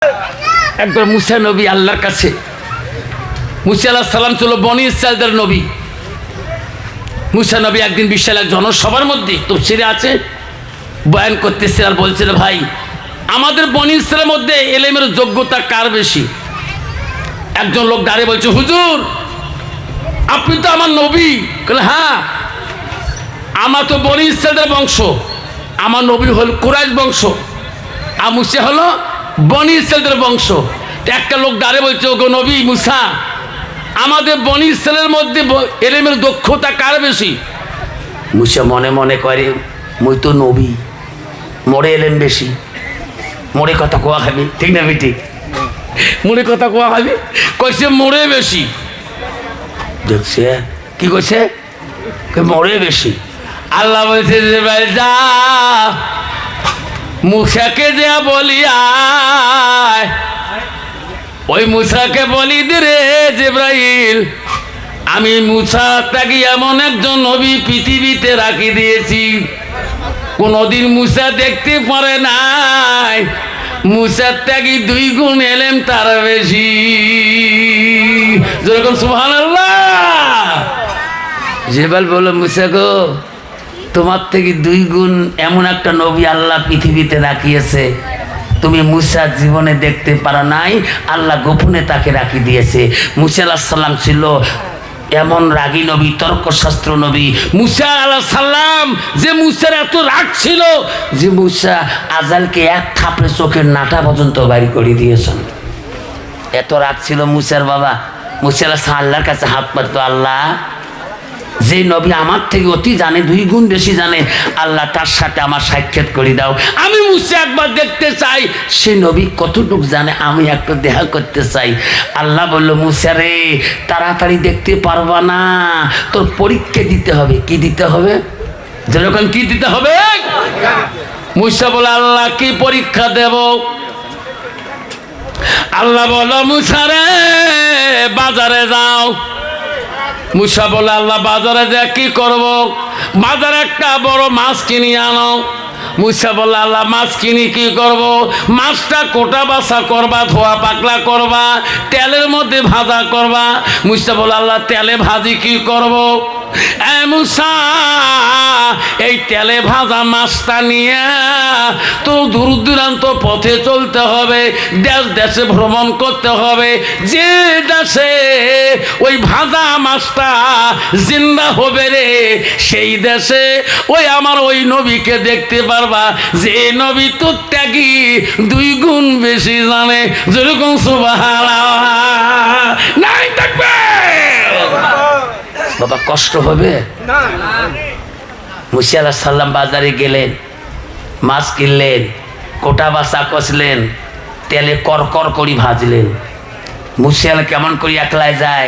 একবার মুসা নবী আল্লাহর কাছে, মুসা আলাইহিস সালাম ছিল বনি ইসরাইলদের নবী। মুসা নবী একদিন বিশাল এক জনসভার মধ্যে তাফসীরে আছে বয়ান করতেছে আর বলছিল, ভাই আমাদের বনি ইসরাইলের মধ্যে ইলমের যোগ্যতা কার বেশি? একজন লোক দাঁড়িয়ে বলছে, হুজুর আপনি তো আমার নবী। বলে হ্যাঁ, আমরা তো বনি ইসরাইলের বংশ, আমার নবী হল কুরাইশ বংশ, আর মুসা হলো বনি ইসরাইলের বংশ। একটা লোক দাঁড়িয়ে বলছে, ওগো নবী মুসা, আমাদের বনি ইসরাইলের মধ্যে ইলমের দক্ষতা কার বেশি? মুসা মনে মনে করে, মুই তো নবী, মোরে এলেম বেশি, মোরে কথা কোয়া খাবি, ঠিক না বেটি? মোরে কথা কোয়া খাবি, কইছে মোরে বেশি। দেখছে কি কইছে, মোরে বেশি। আল্লাহ বলছে যে ভাই যা মুসাকে যা বলি আয়, ওই মুসাকে বলি দে রে জিবরাইল, আমি মুসা তাকে এমন একজন নবী পৃথিবীতে রাখি দিয়েছি কোনদিন মুসা দেখতে পারে নাই, মুসার ত্যাগী 2 গুণ এলেম তার বেশি। যেরকম সুবহানাল্লাহ। জিবরাইল বলল, মুসা গো তোমার থেকে 2 গুণ এমন একটা নবী আল্লাহ পৃথিবীতে রাখিয়েছে, তুমি মুসা জীবনে দেখতে পারো নাই, আল্লাহ গোপনে তাকে রাখি দিয়েছে। মুসা আলাইহিস সালাম ছিল এমন রাগী নবী, তর্কশাস্ত্র নবী। মুসা আলাইহিস সালাম যে মুসার এত রাগ ছিল যে মুসা আজালকে এক থাপড়ে চোখের নাটা পর্যন্ত বাইর করে দিয়েছেন। এত রাগ ছিল মুসার। বাবা মুসা আলাইহিস সালাম আল্লাহর কাছে হাত পাততো, আল্লাহ যে নবী আমার থেকে অতি জানে, 2 গুণ বেশি জানে, আল্লাহ তার সাথে আমার সাক্ষাৎ করে দাও, আমি মুসা একবার দেখতে চাই সে নবী কতটুকু জানে, আমি একটু দেখা করতে চাই। আল্লাহ বলল, মুসা রে তাড়াতাড়ি দেখতে পারবা না, তোর পরীক্ষা দিতে হবে। কি দিতে হবে? যেরকম কি দিতে হবে? মুসা বলে, আল্লাহ কি পরীক্ষা দেব? আল্লাহ বলল, মুসা রে বাজারে যাও। মুসা বলে, আল্লাহ বাজারে যা কি করব? বাজারে একটা বড় মাছ কিনে আনো। মুসা বলে, আল্লাহ মাছ কিনে কি করব? মাছটা কোটা বাছা করবা, ধোয়া পাকলা করবা, তেলের মধ্যে ভাজা করবা। মুসা বলে, আল্লাহ তেলে ভাজি কি করব? মুসা এই তেলে ভাজা মাছটা নিয়ে তো দূর দূরান্ত পথে চলতে হবে, দেশ দেশে ভ্রমণ করতে হবে, যে দেশে ওই ভাজা মাছটা জিন্দা হবে রে, সেই দেশে ওই আমার ওই নবীকে দেখতে পারবা, যে নবী তো ত্যাগী 2 গুণ বেশি জানে। যেরকম সুবহানাল্লাহ নাই থাকবে। বাবা কষ্ট হবে না। মুসা আলাইহিস সালাম বাজারে গেলেন, মাছ কিনলেন, কোটা বাছা কষলেন, তেলে করকর করে ভাজলেন। মুসা কেমন করে একলাই যায়,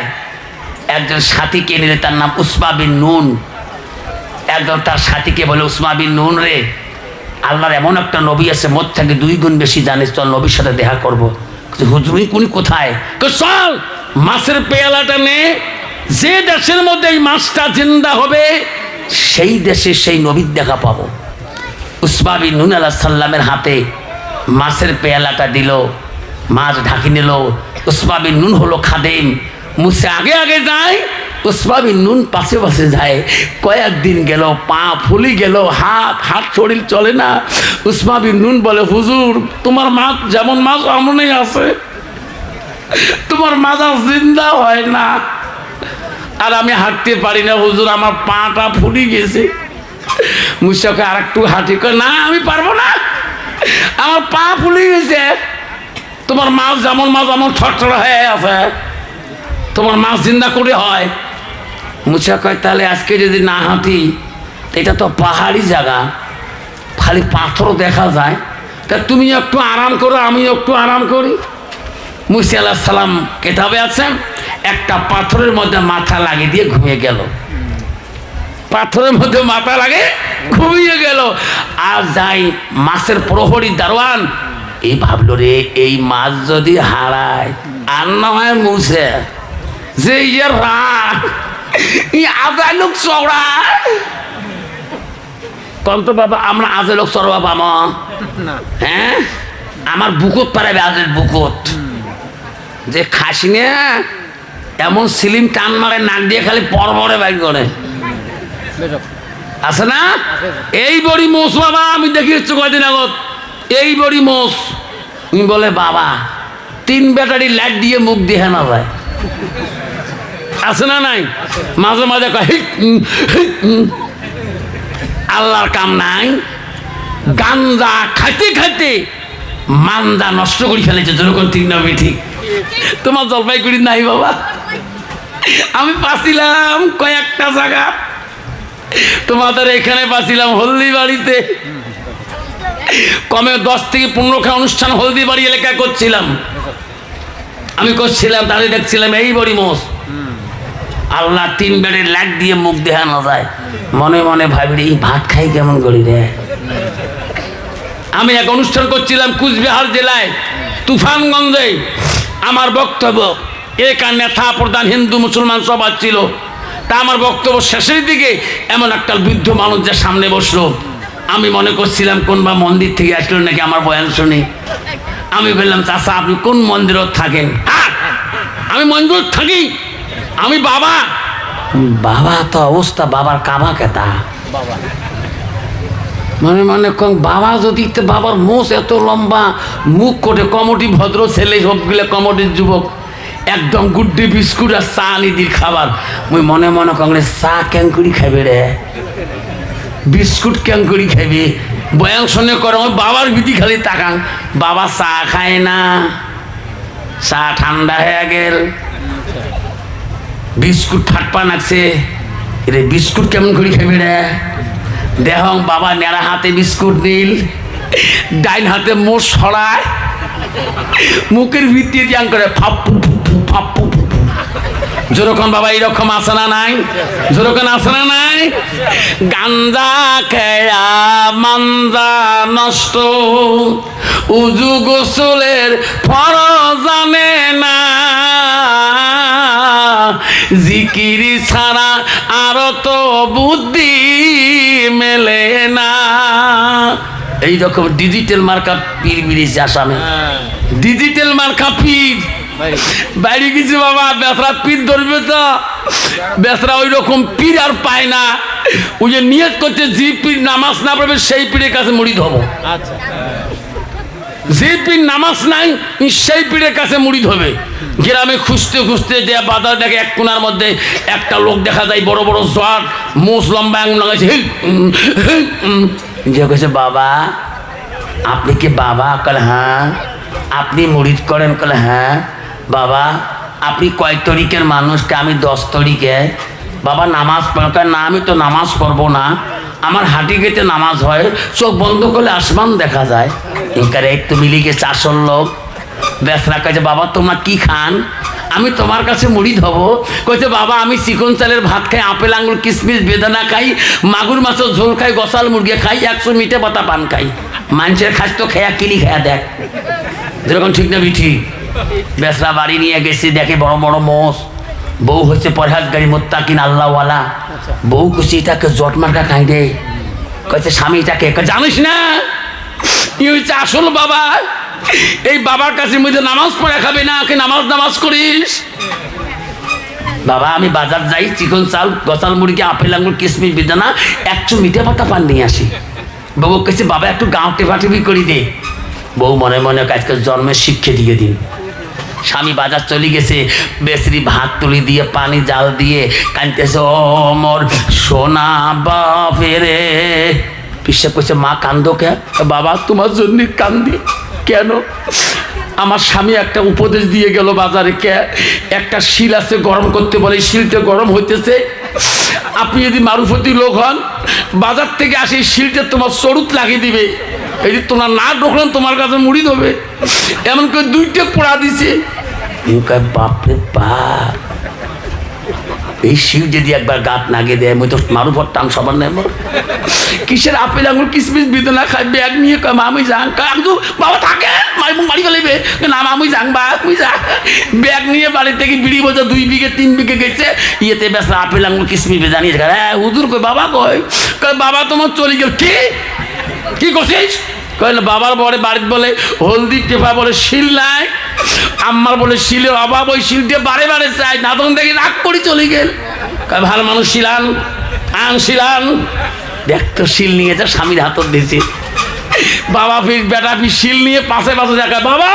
একজন সাথীকে নিলে, তার নাম উসমা বিন নুন। একজন তার সাথীকে বলে, উসমা বিন নুন রে, আল্লাহর এমন একটা নবী আছে মোর থেকে 2 গুণ বেশি জানিস, চল নবীর সাথে দেখা করবো। হুজুর উনি কোথায়? চল মাছের পেয়ালাটা নে, যে দেশের মধ্যে এই মাছটা জিন্দা হবে সেই দেশে সেই নবীর দেখা পাবো। উসমা বিন নুন আলাইহিস সালামের হাতে মাছের পেয়ালাটা দিল, মাছ ঢাকি নিল। উসমা বিন নুন হলো খাদেম। মুসা আগে আগে যায়, উসমা বিন নুন পাশে পাশে যায়। কয়েকদিন গেল, পা ফুলি গেল, হাত শরীর চলে না। উসমা বিন নুন বলে, হুজুর তোমার মাছ যেমন মাছ এমনই আছে, তোমার মাজা জিন্দা হয় না, আর আমি হাঁটতে পারি না হুজুর, আমার পাটা ফুলি গেছে। মুসাকে আর একটু হাঁটি করে, না আমি পারবো না, আমার পা ফুলি গেছে, তোমার মাছ যেমন মাছ এমন ছটছড় হয়ে আছে, তোমার মাছ জিন্দা করে হয়। মুসা কয়, তাহলে আজকে যদি না হাঁটি, এটা তো পাহাড়ি জায়গা, খালি পাথরও দেখা যায়, তা তুমি একটু আরাম করো, আমি একটু আরাম করি। মুসা আলাইহিস সালাম কিতাবে আছেন, একটা পাথরের মধ্যে মাথা লাগিয়ে দিয়ে ঘুমিয়ে গেল। পাথরের মধ্যে মাথা লাগে ঘুমিয়ে গেল। আর যাই মাছের প্রহরী দারোয়ান এই ভাবলো, রে এই মাছ যদি হারায় আর না হয় মুসা যে রাগ আজাই লোক চড়া কন্ত বাবা, আমরা আজে লোক চড়বা পাম? হ্যাঁ আমার বুকুত পাড়াবে আজের বুকুত যে খাসি না এমন সিলিম টান মারে নাক দিয়ে খালি পরপরে বাইর করে আছে না এই বড়ি মোষ বাবা আমি দেখিয়েছি কয়দিন আগত এই বড়ি মোষ তুমি বলে বাবা 3 ব্যাটারি লাইট দিয়ে মুখ দিয়ে না যায় আছে না নাই মাঝে মাঝে আল্লাহর কাম নাই গাঞ্জা খাইতে খাইতে মান্দা নষ্ট করে ফেলেছে যেরকম ঠিক না ঠিক তোমার জলপাইগুড়ি নাই বাবা আমি পাচ্ছিলাম কয়েকটা জায়গা তোমাদের এখানে পাচ্ছিলাম হলদিবাড়িতে কমে 10 থেকে 15 খা অনুষ্ঠান হলদিবাড়ি এলাকায় করছিলাম আমি করছিলাম তাহলে দেখছিলাম এই বড়ি মোষ আল্লাহ 3 বেড়ে লাগ দিয়ে মুখ দেখানো যায় মনে মনে ভাবি এই ভাত খাই কেমন করি রে আমি এক অনুষ্ঠান করছিলাম কুচবিহার জেলায় তুফানগঞ্জে আমার বক্তব্য এখানে নেতা প্রধান হিন্দু মুসলমান সবার ছিল তা আমার বক্তব্য শেষের দিকে এমন একটা বৃদ্ধ মানুষ যে সামনে বসলো আমি মনে করছিলাম কোন বা মন্দির থেকে আসলো নাকি আমার বয়ান শুনি আমি বললাম চাচা আপনি কোন মন্দিরত থাকেন আমি মন্দির থাকি আমি বাবা বাবা তো অবস্থা বাবার কামা কেতা মনে মনে কম বাবা যদি বাবার মোষ এত লম্বা মুখ কোটে কমটি ভদ্র ছেলে সবগুলো কমটির যুবক একদম গুড্ডি বিস্কুট আর চা নিদির খাবার মুই মনে মনে কংগ্রেস চা ক্যাঙ্কুড়ি খাইবে রে বিস্কুট ক্যাঙ্কুড়ি খাইবে বয়ান শুনে করে ওই বাবার বিধি খালি তাকান বাবা চা খায় না চা ঠান্ডা হয়ে গেল বিস্কুট ফাটপা নাকছে রে বিস্কুট কেমন করে খাইবে রে দেহ বাবা নেড়া হাতে বিস্কুট নীল ডাইন হাতে মোষ ছড়ায় মুখের ভিত্তি দিয়ান করে ফাপ্পু ফাপ্পু যেরকম বাবা এইরকম আছে না নাই যেরকম আছে না নাই গাঞ্জা খেয়া মান্দা নষ্ট উজু গোসলের ফরজ জানে না জিকিরি ছাড়া আর তো বুদ্ধি মেলে না এইরকম ডিজিটাল মার্কা পীর বিরিজ আসামে ডিজিটাল মার্কা পীর বাইরে গেছি বাবা বেসরা পীর ধরবে তো বেসরা ওই রকম পীর আর পায় না ওই যে নিয়ত করছে যে পীর নামাজ না পড়বে সেই পীরের কাছে মুড়ি ধরবো যে পীর নামাজ নাই সেই পীরের কাছে মুড়ি ধরবে গ্রামে খুঁজতে খুঁজতে যে বাজার দেখে এক কোনার মধ্যে একটা লোক দেখা যায় বড় বড় জ্বর মোষ লম্বা আঙুল লাগাইছে যে কেছে বাবা আপনি কি বাবা কল হ্যাঁ আপনি মুড়িদ করেন কল হ্যাঁ বাবা আপনি কয় তরিকের মানুষকে আমি 10 তরিকে বাবা নামাজ পড়েন না আমি তো নামাজ পড়বো না আমার হাঁটি গেতে নামাজ হয় চোখ বন্ধ করলে আসমান দেখা যায় এখানে একটু মিলি গেছে আসল লোক বেসরা কাছে বাবা তোমরা কি খান আমি তোমার কাছে মুড়ি ধবো কইছে বাবা আমি চিকন চালের ভাত খাই আপেল আঙুর কিশমিশ বেদানা খাই মাগুর মাছের ঝোল খাই গসাল মুরগি খাই 100 মিঠে পাতা পান খাই মানুষের খাস তো খেয়া কিনি খেয়া দেখ যেরকম ঠিক না বিঠি বেসরা বাড়ি নিয়ে গেছি দেখে বড় বড় মোষ বউ হচ্ছে পরহেজগারি মোত্তাকিন আল্লাহওয়ালা বউ কুচি এটাকে জট মার্কা খাই দে কইছে স্বামী এটাকে জানিস না কি হচ্ছে আসল বাবা এই বাবার কাছে মধ্যে নামাজ পড়া খাবে না কি নামাজ করিস বাবা আমি বাজার যাই চিকন চাল গসাল মুরগি আপেল আঙুর কিশমিশ বেদানা 100 মিঠে পাতা পান নিয়ে আসি বউ কেছে বাবা একটু গাঁও টেপাটেপি করি দে বউ মনে মনে আজকে জন্মের শিক্ষা দিয়ে দিন স্বামী বাজার চলে গেছে বেসরি ভাত তুলি দিয়ে পানি জাল দিয়ে কানতেছে ও মোর সোনা বাপেরে পিসে কইছে মা কান্দো কে বাবা তোমার জন্য কান্দি কেন আমার স্বামী একটা উপদেশ দিয়ে গেল বাজারে কে একটা শিল আছে গরম করতে বলে শিলটা গরম হইতেছে আপনি যদি মারুফতি লোক হন বাজার থেকে আসে শিলটা তোমার চরুত লাগিয়ে দিবে এই যে তোমার না ঢোকলেন তোমার কাছে মুড়ি দেবে এমন করে 2টা পোড়া দিছে বাপরে বাপ এই শিল যদি একবার গাত নাগে দেয় মুই তো মারুফর টান সবার নেব কিসের আপেল আঙুর কিশমিশ বেদনা খাই ব্যাগ নিয়ে আমি যাং কাকু বাবা থাকে মারি ফেলেবে না আমি যাং বা তুই যা ব্যাগ নিয়ে বাড়ি থেকে বিড়ি বোঝা 2 বিঘে 3 বিঘে গেছে ইয়েতে বেশ আপেল আঙুর কিশমিশ বেদা নিয়ে হ্যাঁ হুজুর কই বাবা কই বাবা তোমার চলে গেল কি করছিস কয় না বাবার বলে বাড়িতে বলে হলদি টেপা বলে শিল নাই, আম্মার বলে শিলে অভাব, ওই শিল দিয়ে বারে বারে চাই না, তখন দেখি রাগ করে চলে গেল। কয় ভালো মানুষ শিলান আন শিলান, দেখ তো শিল নিয়ে যা স্বামীর হাতত দিয়েছে। বাবা ফির বেটা ফির শিল নিয়ে পাশে পাশে দেখা, বাবা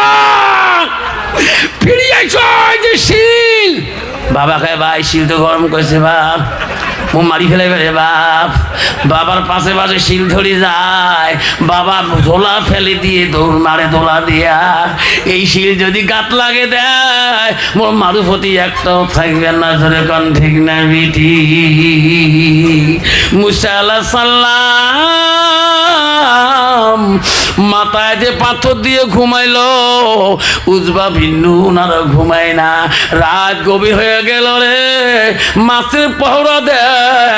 ফিরিয়ে আইছো যে শিল। বাবা কয় ভাই শিল তো গরম করেছে বাপ, ও মারি ফেলে রে বাপ। বাবার পাশে পাশে শিল ধরে যায়, বাবা ঝোলা ফেলে দিয়ে দৌড় মারে দোলা দিয়া। এই শিল যদি গাত লাগে দেয় মোর মারুফতি একটাও থাকবে না, ধরে কন ঠিক না বিটি। মুসা আলাইহিস সালাম মাথায় যে পাথর দিয়ে ঘুমাইলো, উজবা ভিন্নু ওনারা ঘুমায় না। রাত গভীর হয়ে গেল রে, মাছের পহরা দেয়,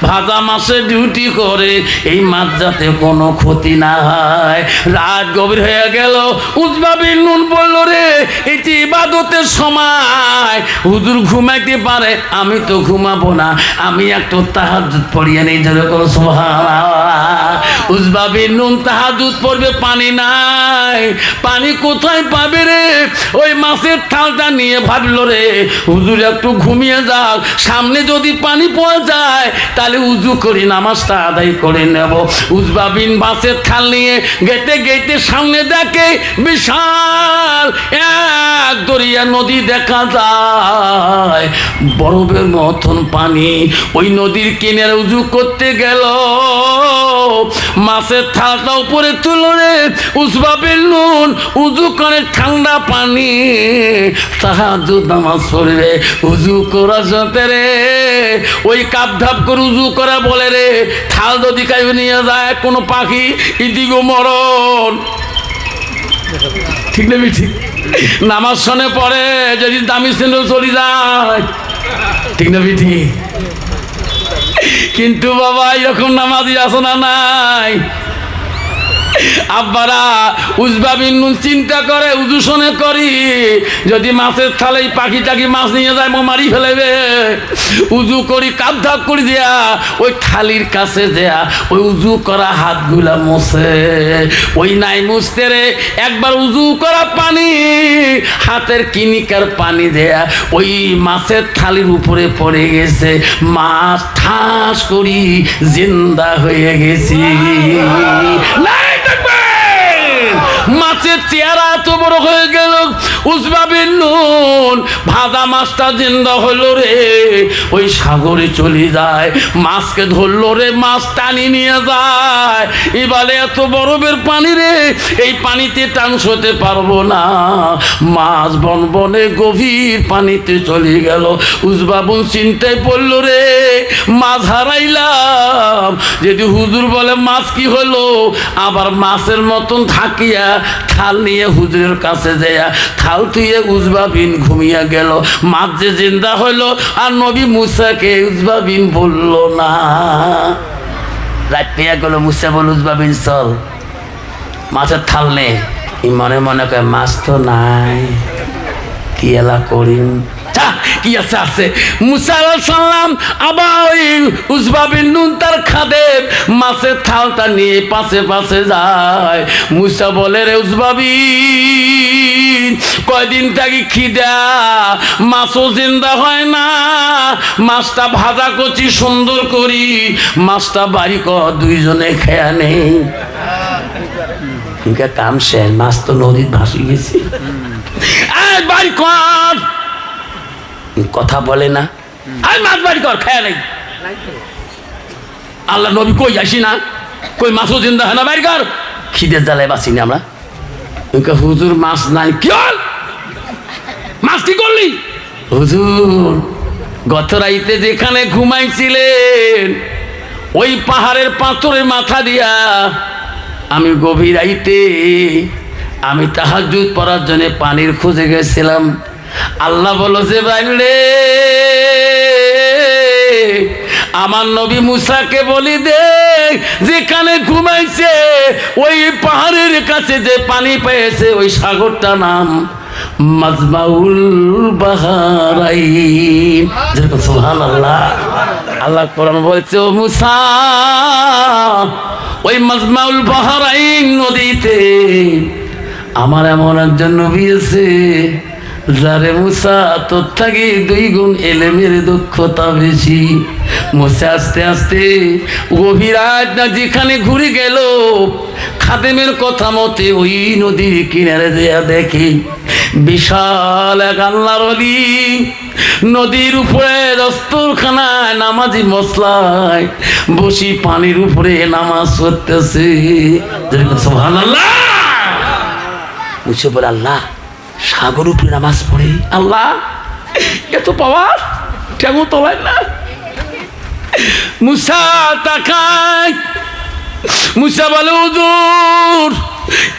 ভাজা মাছের ডিউটি করে, এই মাছ যাতে কোনো ক্ষতি না হয়। রাত গভীর হয়ে গেল, উজবা ভিন্নু বলল রে এটি ইবাদতের সময়, হুজুর ঘুমাইতে পারে আমি তো ঘুমাবো না, আমি একটু তাহাজ্জুদ পড়িয়ে নেই, যেরকম সুবহানাল্লাহ। উজবা ভিন্নু তাহাজ্জুদ পড়বে, পানি নাই, পানি কোথায় পাবে রে? ওই মাছের থালটা নিয়ে ভাবলো রে হুজুর একটু ঘুমিয়ে যাও, সামনে যদি পানি পাওয়া যায় তাহলে উজু করি নামাজটা আদায় করে নেব। উজবা বিন মাছের থাল নিয়ে গেতে গেতে সামনে দেখে বিশাল এক দরিয়া নদী দেখা যায়, বরফের মতন পানি। ওই নদীর কিনারে উজু করতে গেল, মাছের থালটা উপরে তুলো রে, উজবা বিন নুন উজু করে ঠান্ডা পানি তাহাজ্জুদ নামাজ পড়বে। উজু করা সাথে রে ওই কাপ ধাপ করে উজু করে বলে রে থাল যদি কাউ নিয়ে যায় কোনো পাখি ইদিগো মরণ, ঠিক না ঠিক? নামাজ শোনে পড়ে যদি দামি শ্রেণী চলে যায়, ঠিক না ঠিক? কিন্তু বাবা এরকম নামাজি আসো না নাই? আব্বারা উজবা বিন নুন চিন্তা করে উজু শোনে করি, যদি মাছের থালে পাখি টাকি মাছ নিয়ে যায় মারি ফেলেবে। উজু করি কাপ ধাপ করে দেয়া ওই থালির কাছে দেয়া ওই উজু করা হাতগুলা মোছে, ওই নাই মুছতে রে একবার উজু করা পানি হাতের কিনিকার পানি দেয়া ওই মাছের থালির উপরে পড়ে গেছে, মাছ ঠাস করি জিন্দা হয়ে গেছি। মাছের চেহারা এত বড় হয়ে গেল, উজবা বিন নুন ভাজা মাছটা জিন্দা হলো রে, ওই সাগরে চলে যায়, মাছকে ধরলো রে, মাছ টানি নিয়ে যায়। এবারে এত বরফের পানি রে, এই পানিতে টানস হতে পারবো না, মাছ বনে গভীর পানিতে চলে গেল। উজবা বোন চিন্তায় পড়লো রে, মাছ হারাইলাম, যদি হুজুর বলে মাছ কি হলো, আবার মাছের মতন থাকিয়া থাল নিয়ে হুজুরের কাছে যায়, থাল তুইয়ে উজবা বিন ঘুমিয়া গেল। মাছ যে জিন্দা হইল আর নবী মুসাকে উজবা বিন বলল না। রাত পেয়ে গেল, মুসা বল উজবা বিন চল, মাছের থাল নে। মনে মনে কয় মাছ তো নাই, কি এলা করিম, কি আছে আছে। মুসা আলাইহিস সালাম আবার ওই উজবা বিন নুন তার খাদেম মাছের থালটা নিয়ে পাশে পাশে যায়। মুসা বলে রে উজবা বিন কয়দিন থেকে খিদা, মাছও জিন্দা হয় না, মাছটা ভাজা করছি সুন্দর করি, মাছটা বাড়ি কর দুইজনে খেয়া নেই। কাম শেষ, মাছ তো নদীর ভাসি গেছি, বাড়ি কর। কথা বলে না, আর মাছ বাড়ি কর খেয়া নেই। আল্লাহ নবী কই আসি না, কই মাছও জিন্দা হয় না, বাড়ি কর। খিদের জ্বালায় বাঁচিনি আমরা। হুজুর মাছ নাই, কি হল মাছ কি করলি? হুজুর গত রাইতে যেখানে ঘুমাইছিলেন ওই পাহাড়ের পাথরের মাথা দিয়া আমি গভীর রাইতে আমি তাহাজ্জুদ পড়ার জন্য পানির খুঁজে গেছিলাম। আল্লাহ বলো যে রে আমার নবী মুসাকে বলি দে, যেখানে ঘুমাইছে ওই পাহাড়ের কাছে যে পানি পেয়েছে ওই সাগরটা নাম মাজমাউল বাহরাইন। সুবহানাল্লাহ। আল্লাহ কোরআন বলছে ও মুসা ওই মাজমাউল বাহরাইন নদীতে আমার এমন একজন নবী আছে যারে মুসা তোর থেকে 2 গুণ এলেমের দক্ষতা বেশি। মুসা আস্তে আস্তে গভীর রাত না যেখানে ঘুরে গেল খাদেমের কথা মতে ওই নদীর কিনারে দেয়া দেখি বিশাল এক আল্লাহর ওলি নদীর উপরে দস্তরখানায় নামাজি মশলায় বসি পানির উপরে নামাজ পড়তেছে। সুবহানাল্লাহ। মুসা বলে আল্লাহ সাগর উপরে নামাজ পড়ে, আল্লাহ এত পাওয়ার কেমন তোলায় না। মুসা তাকায়, মুসা বলে হুজুর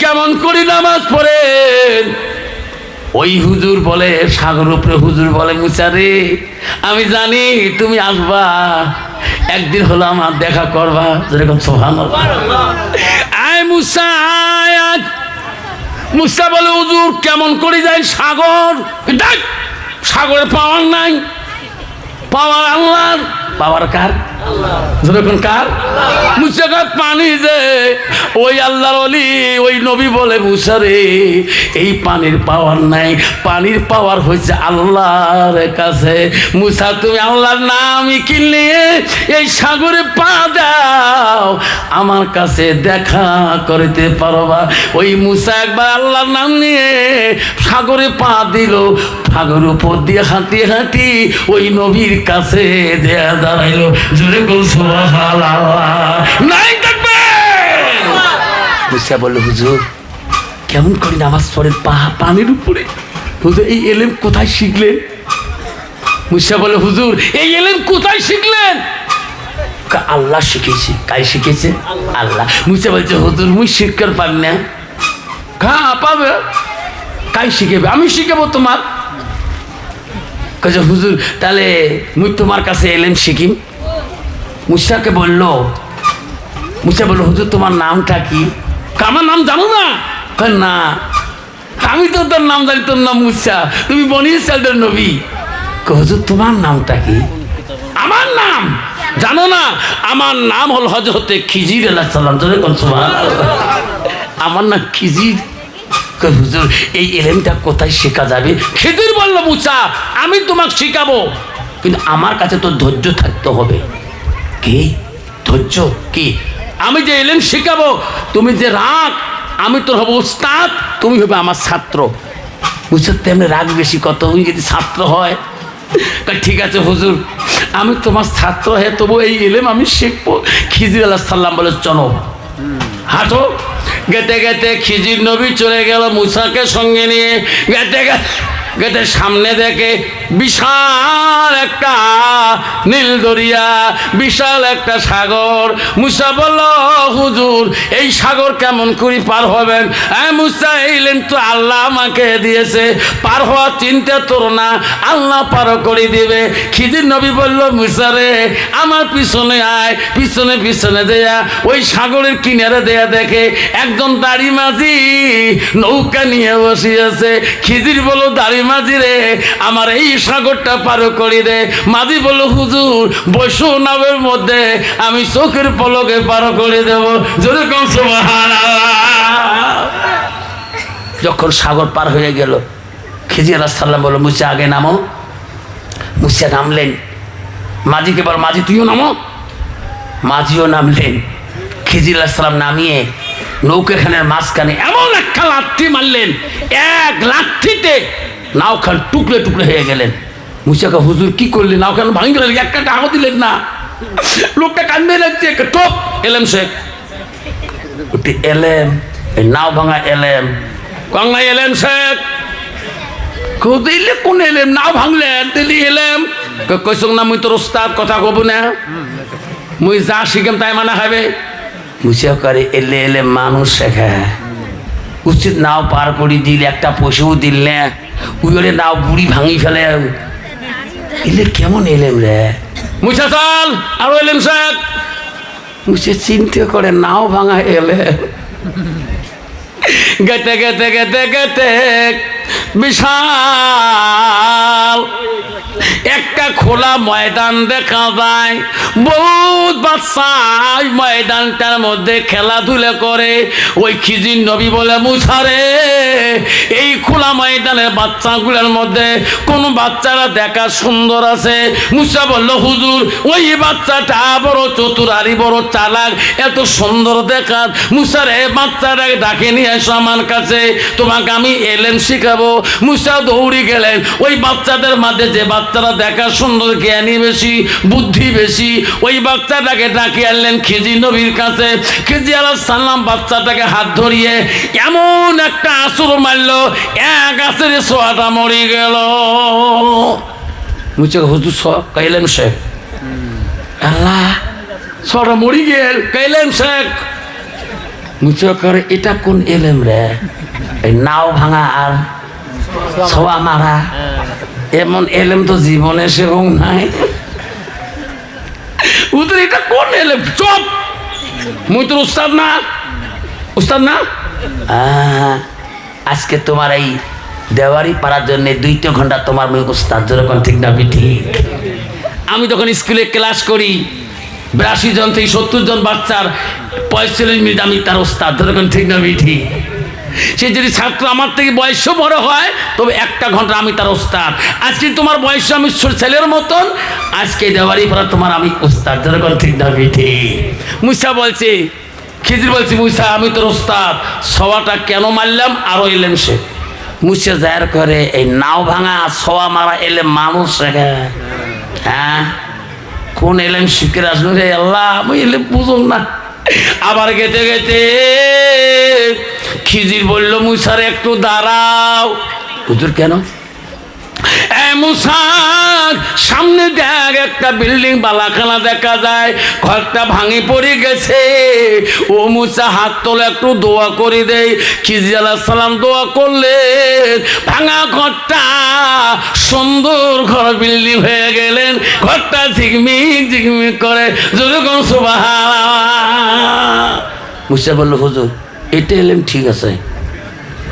কেমন করে নামাজ পড়ে? ওই হুজুর বলে সাগর উপরে হুজুর বলে মুসা রে আমি জানি তুমি আসবা, একদিন হলো আমার দেখা করবা। যেরকম সুবহানাল্লাহ। আয় মুসা আয়। মুসা বলে হুজুর কেমন করে যায় সাগর? দেখ সাগরে পাওয়ার নাই, পাওয়ার আল্লাহর। পাওয়ার কার? যখন কার? মুসা কার পানি যে ওই আল্লাহর ওলি ওই নবী বলে মুসা রে এই পানির পাওয়ার নাই, পানির পাওয়ার হয়েছে আল্লাহর কাছে। মুসা তুমি আল্লাহর নাম কিনলে এই সাগরে পা দাও, আমার কাছে দেখা করতে পারবা। ওই মুসা একবার আল্লাহর নাম নিয়ে সাগরে পা দিল, সাগর উপর দিয়ে হাঁটি হাঁটি ওই নবীর কাছে দেয়া দাঁড়াইলো। জোরে বল সুবহানাল্লাহ। নাই দেখবে। মুসা বলল হুজুর কেমন করে নামাজ পড়েন পানির উপরে? হুজুর এই এলেম কোথায় শিখলেন? মুসা বলে হুজুর এই এলেম কোথায় শিখলেন? আল্লাহ শিখেছে। কাই শিখেছে? আল্লাহ। মুসা বলছে হুজুর মুই শিক্ষার পান না। হ্যাঁ পাবে। কাই শিখেবে? আমি শিখাবো তোমার। হুজুর তাহলে মুই তোমার কাছে এলেম শিখিম। মুসাকে বললো, মুসা বললো হুজুর তোমার নামটা কি? আমার নাম জানো না? না আমি তো তোর নাম জানি, তোর নাম মুসা, তুমি বনি ইসরাইলের নবী। হুজুর তোমার নামটা কি? আমার নাম জানো না? আমার নাম হল হযরতে খিজির আলাইহিস সালাম। আমার নাম খিজির। হুজুর এই এলেমটা কোথায় শেখা যাবে? খিজির বলল মুসা আমি তোমাকে শিখাবো, কিন্তু আমার কাছে তো ধৈর্য থাকতে হবে। কি ধৈর্য? কি? আমি যে এলেম শিখাবো তুমি যে রাগ, আমি তোর হবো উস্তাদ, তুমি হবে আমার ছাত্র। বুঝছো তেমনি রাগ বেশি কত তুমি যদি ছাত্র হয়। ঠিক আছে হুজুর আমি তোমার ছাত্র হয়ে তবু এই এলেম আমি শিখবো। খিজির আলাইহিস সালাম বলে চলো হাঁটো। গেতে গেতে খিজির নবী চলে গেল মুসাকে সঙ্গে নিয়ে। গেতে গেতে সামনে দেখে বিশাল একটা নীল দরিয়া, বিশাল একটা সাগর। মুসা বলল হুজুর এই সাগর কেমন করে পার হবেন? মুসা এইলেন তো আল্লাহ আমাকে দিয়েছে, পার হওয়ার চিন্তা তোর না, আল্লাহ পার করে দিবে। খিজির নবী বলল মুসা রে আমার পিছনে আয়। পিছনে পিছনে দেয়া ওই সাগরের কিনারে দেয়া দেখে একজন দাড়ি মাঝি নৌকা নিয়ে বসিয়েছে। খিজির বলল দাড়ি মাঝি রে আমার এই সাগরটা পার করে দে। মাঝি বলল হুজুর বৈষ্ণবের মধ্যে আমি চোখের পলকে পার করে দেব। জোরে কম সুবহানাল্লাহ। যখন সাগর পার হয়ে গেল খিজির আলাইহিস সালাম বলল মুসা আগে নামো। মুসা নামলেন। মাঝিকে বল মাঝি তুইও নামো। মাঝিও নামলেন। খিজির আলাইহিস সালাম নামিয়ে নৌকাখানের মাঝখানে এমন একটা লাথি মারলেন, এক লাথিতে নাওখান টুকরে টুকরে হয়ে গেলেন। মুসাকে হুজুর কি করলেন? নাওখান ভাঙি গেলেন, একটা টাকা দিলেন না। লোকটা কান্দে লাগছে। টপ এলেম শেখ এলেম নাও ভাঙা এলেম বাংলা এলেম শেখ দিলে কোন এলেম? নাও ভাঙলেন দিলি এলেম। কইস না মুই তোর ওস্তাদ কথা কব না, মুই যা শিখাম তাই মানা খাবে। মুসা করে এলে এলে মানুষ শেখা উচিত। নাও পার করে দিল, একটা পশুও দিল না, উইরে নাও বুড়ি ভাঙি ফেলে। এলে কেমন এলেম রে? মুসা চল আরো এলেম শেখ। মুসা চিন্তা করে নাও ভাঙা এলে। গেতে গেতে গেতে গেতে বিশাল একটা খোলা ময়দান দেখা যায়, বহুত বাচ্চা ওই ময়দানটার মধ্যে খেলাধুলা করে। ওই খিজির নবী বলে, মুসা রে, এই খোলা ময়দানের বাচ্চাগুলোর মধ্যে কোন বাচ্চারা দেখা সুন্দর আছে? মুসা বলল, হুজুর, ওই বাচ্চাটা বড় চতুর, আরি বড় চালাক, এত সুন্দর দেখার। মুসা রে, বাচ্চাটাকে ডাকে নিয়ে এসো আমার কাছে, তোমাকে আমি এলেম শিখাবো। মুসা দৌড়ে গেলেন। ওই বাচ্চাদের মাঝে যে বাচ্চারা দেখা সুন্দর, জ্ঞানী বেশি, বুদ্ধি বেশি, ওই বাচ্চাটাকে ডাকে আনলেন খিজির নবীর কাছে। খিজির আলাইহিস সালাম বাচ্চাটাকে হাত ধরিয়ে এমন একটা আসর মারল, এক আসরে সোয়াটা মরে গেল। মুচে হুজুর কাইলেন শেখ, আল্লাহ সোয়াটা মরি গেল, কাইলেন শেখ। মুচে করে, এটা কোন এলেম রে? এই নাও ভাঙা আর ছোয়া মারা, এমন এলেম তো জীবনে সেরকম নাই। উদের এটা কোন এলেম? চপ, মুই তোর উস্তাদ না, উস্তাদ না। আজকে তোমার এই দেওয়ারি পাড়ার জন্য 2 ঘন্টা তোমার মুই উস্তাদ, যেরকম ঠিক না ঠিক? আমি যখন স্কুলে ক্লাস করি, 82 জন থেকে 70 জন বাচ্চার 45 মিনিট আমি তার উস্তাদ, যেরকম ঠিক না ঠিক? সে যদি ছাত্র আমার থেকে বয়স বড় হয়, তবে 1 ঘন্টা আমি তার ওস্তাদ। আজকে তোমার বয়স আমি ছেলের মতন, আজকে দেওয়ারি পড়া তোমার আমি ওস্তাদ, যেরকম ঠিক না ঠিক? মুসা বলছে, খিজির বলছে, মুসা আমি তোর ওস্তাদ, সওয়াটা কেন মারলাম আরো এলেম সে। মুসা জাহের করে, এই নাও ভাঙা সওয়া মারা এলেম মানুষ শেখে? হ্যাঁ, কোন এলেম শিখে আসবে রে আল্লাহ, আমি এলেম বুঝুন না। আবার গেতে গেতে খিজির বলল, মুসার একটু দাঁড়াও। হুজুর কেন? মুসা, সামনে দেখ একটা বিল্ডিং বালাখানা দেখা যায়, ঘরটা ভাঙি পড়ে গেছে। ও মুসা, হাত তোলে, একটু দোয়া করে দেই। খিজির আলাইহিস সালাম দোয়া করলেন, ভাঙা ঘরটা সুন্দর ঘর বিল্ডিং হয়ে গেলেন। ঘরটা ঝিকমিক ঝিকমিক করে, যেরকম সুবহানাল্লাহ। মুসা বলল, হুজুর এটা এলেম ঠিক আছে,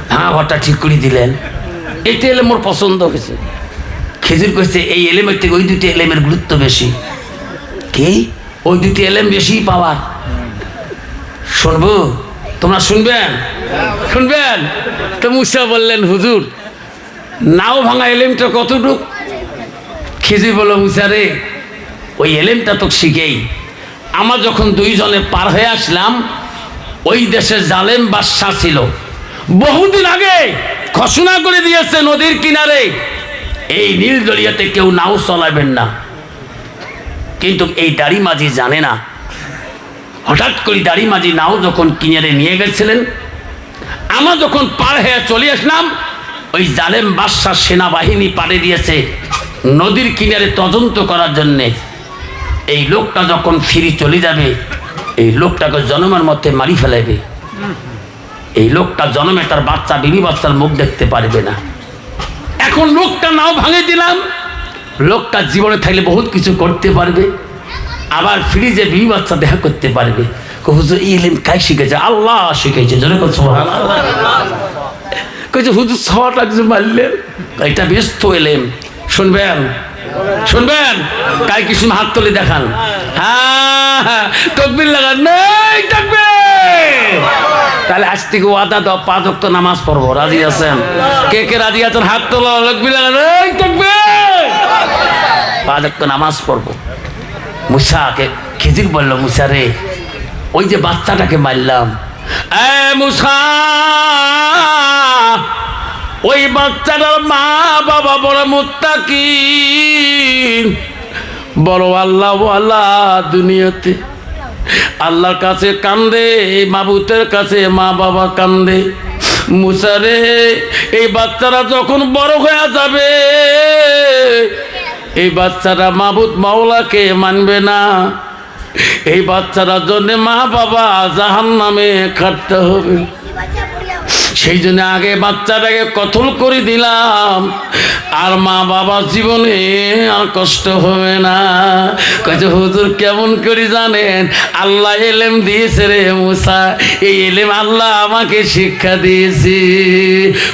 ভাঙা ঘরটা ঠিক করে দিলেন, এটা এলেম মোর পছন্দ হয়েছে। খিজির কইছে, এই এলেমের থেকে ওই 2টি এলেমের গুরুত্ব বেশি। কি? ওই 2টি এলেম বেশি পাওয়ার। শুনবো? তোমরা শুনবেন? শুনবেন? তো মুসা বললেন, হুজুর নাও ভাঙা এলেমটা কতটুক? খিজির বলল, মুসা রে, ওই এলেমটা তো শিখেই আমরা যখন 2 জনে পার হয়ে আসলাম, ওই দেশে জালেম বাদশা ছিল, বহুদিন আগে ঘোষণা করে দিয়েছে নদীর কিনারে এই নীল দরিয়াতে কেউ নাও চলাবেন না। কিন্তু এই দাড়ি মাঝি জানে না। হঠাৎ করে দাড়ি মাঝি নাও যখন কিনারে নিয়ে গেছিলেন, আমরা যখন পার হয়ে চলে আসলাম, ওই জালেম বাদশার সেনাবাহিনী পাড়ে দিয়েছে নদীর কিনারে তদন্ত করার জন্যে। এই লোকটা যখন ফিরে চলে যাবে, এই লোকটাকে জনমের মধ্যে মারি ফেলাবে। এই লোকটা জনমে তার বাচ্চা, বিবি বাচ্চার মুখ দেখতে পারবে না। এখন লোকটা নাও ভাঙে দিলাম, লোকটা জীবনে থাকলে বহুত কিছু করতে পারবে, আবার ফিরে যে বিবি বাচ্চা দেখা করতে পারবে। হুজুর এই এলেম কাই শিখেছে? আল্লাহ শিখেছে। কইছে, হুজুর সওয়াটা কিছু মারলেন, এটা ব্যস্ত এলেম। শুনবেন? শুনবেন? কাই কিছু হাত তুলে দেখান। হ্যাঁ, তাকবীর লাগান, নেই তাকবীর। তাহলে আজ থেকে ওয়াদা দাও, 5 ওয়াক্ত নামাজ পড়বো। রাজি আছেন? কে কে রাজি আছেন? হাত তোলা, তাকবীর লাগান, এই তাকবীর। 5 ওয়াক্ত নামাজ পড়বো। মুসাকে খিজির বলল, মুসা রে, ওই যে বাচ্চাটাকে মারলাম, এ মুসা, ওই বাচ্চাটার মা বাবা বড় মুত্তাকি, বড় আল্লাহ ওয়ালা, দুনিয়াতে আল্লাহর কাছে কান্দে, মাবুতের কাছে মা বাবা কান্দে। মুসা রে, এই বাচ্চারা যখন বড় হয়ে যাবে, এই বাচ্চারা মাবুত মাওলাকে মানবে না। এই বাচ্চারা জন্য মা বাবা জাহান্নামে খাটতে হবে। সেই জন্য আগে বাচ্চাটাকে কতল করে দিলাম, আর মা বাবা জীবনে আর কষ্ট হবে না। কয়েছে হুজুর কেমন করে জানেন? আল্লাহ এলেম দিয়েছে রে মুসা, এই এলেম আল্লাহ আমাকে শিক্ষা দিয়েছি।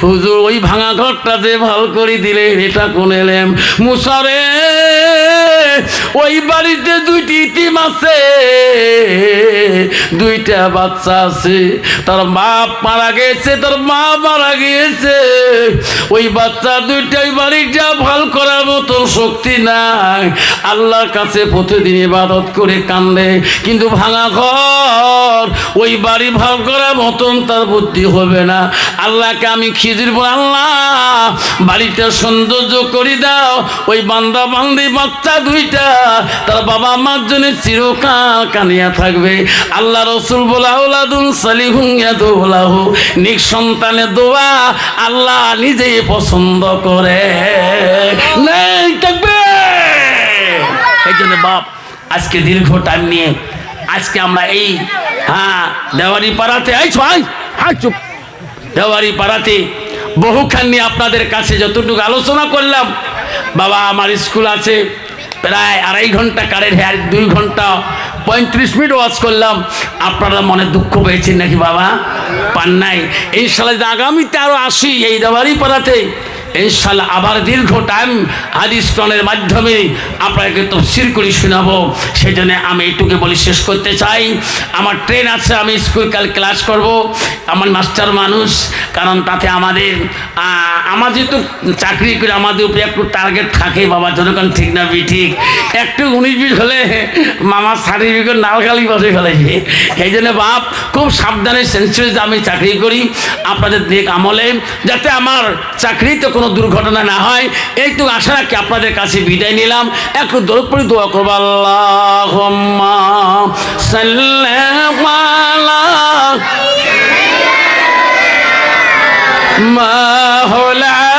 হুজুর ওই ভাঙা ঘরটা যে ভালো করে দিলে, এটা কোন এলেম? মুসা রে, ওই বাড়িতে দুইটি ইতিম আছে, দুইটা বাচ্চা আছে, তার বাপ মারা গেছে, তার মা মারা গিয়েছে। ওই বাচ্চা দুইটাই বাড়িটা ভাল করার মতো শক্তি নাই, আল্লাহর কাছে প্রতিদিন ইবাদত করে কান্দে, কিন্তু ভাঙা ঘর, ওই বাড়ি ভাল করার মতন তার বুদ্ধি হবে না। আল্লাহকে আমি খিজির বল, আল্লাহ বাড়িটা সৌন্দর্য করে দাও, ওই বান্দা বান্দি বাচ্চা দুইটা তার বাবা মার জন্য চিরকাল কানিয়া থাকবে। আল্লাহ রসুল বলা আউলাদুন সালিহুন ইয়াদুলাহু, নিক সন্তানের দোয়া আল্লাহ নিজেই পছন্দ করে। এই জন্য বাপ আজকে দীর্ঘ টাইম নিয়ে আজকে আমরা এই দেওয়ারি পাড়াতে চুপ দেওয়ারি পাড়াতে বহুখানি আপনাদের কাছে যতটুকু আলোচনা করলাম। বাবা আমার স্কুল আছে, প্রায় 2.5 ঘন্টা কারের হেয়ার, 2 ঘন্টা 35 মিনিট ওয়াজ করলাম। আপনারা মনে দুঃখ পেয়েছেন নাকি বাবা? পান নাই। ইনশাআল্লাহ আগামীতে আরও আসি এই দেওয়ারি পাড়াতে, ইনশাআল্লাহ আবার দীর্ঘ টাইম হাদিস কোরআনের মাধ্যমে আপনাকে তাফসীর করে শোনাবো। সেই জন্য আমি এইটুকু বলি শেষ করতে চাই। আমার ট্রেন আছে, আমি স্কুল কাল ক্লাস করব, আমার মাস্টার মানুষ, কারণ তাতে আমাদের যেহেতু চাকরি করে আমাদের উপরে একটু টার্গেট থাকে বাবা, যতক্ষণ ঠিক না ঠিক একটু 19-20 হলে মামা সার্টিফিকেট নালগালি বসে ফেলেছে। এই জন্য বাপ খুব সাবধানে সেন্সিটিভ আমি চাকরি করি, আপনাদের নেক আমলে যাতে আমার চাকরিতে কোনো দুর্ঘটনা না হয়, এইটুকু আশা রাখি আপনাদের কাছে বিদায় নিলাম। একটু দরুদ পড়ে দোয়া করবো, আল্লাহুম্মা সাল্লি আলা মাওলানা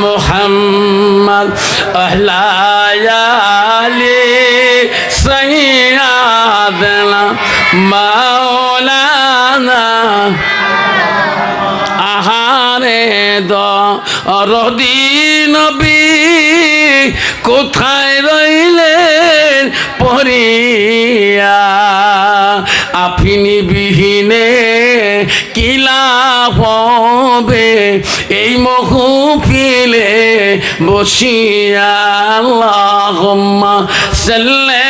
মুহাম্মদ আলা আলি সাইয়্যিদানা মাওলানা। আহারে দরদি নবী কোথায় রইলেন পরিয়া, আপনি বিহীনে কি লাভ হবে এই মাহফিলে বসিয়া। আল্লাহুম্মা সাল্লি